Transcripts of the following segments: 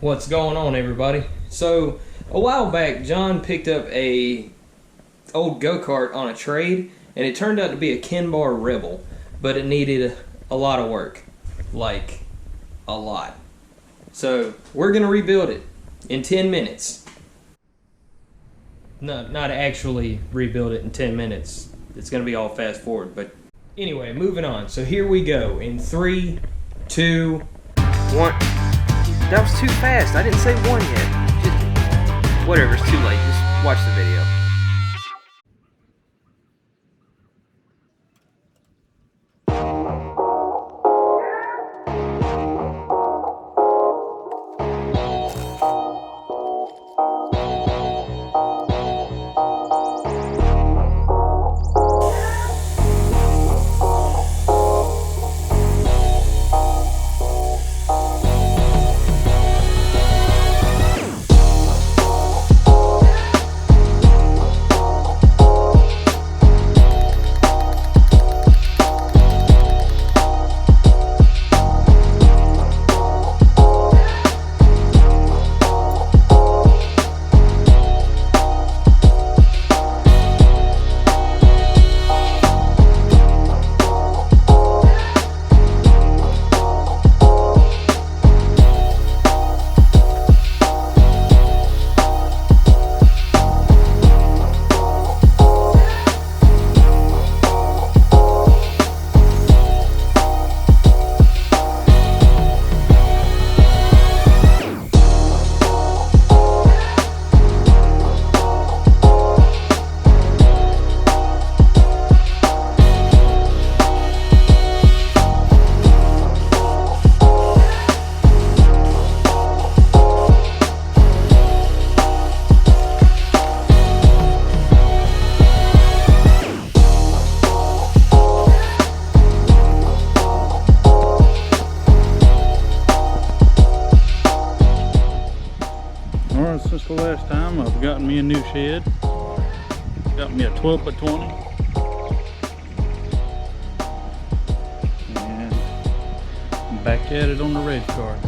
What's going on, everybody? So a while back, John picked up a old go-kart on a trade, and it turned out to be a KenBar Rebel, but it needed a lot of work, like a lot. So we're gonna rebuild it in 10 minutes. No, not actually rebuild it in 10 minutes. It's gonna be all fast forward, but anyway, moving on. So here we go in 3, 2, 1. That was too fast. I didn't say one yet. Just, whatever, it's too late. Just watch the video. Since the last time, I've gotten me a new shed. Got me a 12 by 20. And I'm back at it on the red card.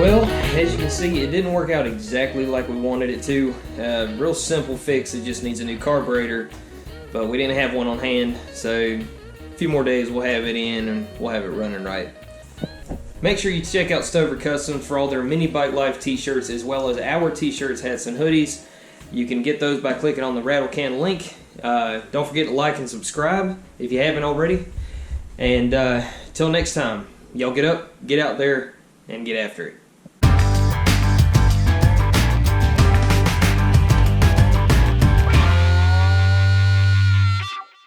Well, as you can see, it didn't work out exactly like we wanted it to. Real simple fix, it just needs a new carburetor, but we didn't have one on hand, so a few more days we'll have it in and we'll have it running right. Make sure you check out Stover Customs for all their Mini Bike Life t-shirts as well as our t-shirts, hats, and hoodies. You can get those by clicking on the Rattlecan link. Don't forget to like and subscribe if you haven't already. And till next time, y'all get up, get out there, and get after it.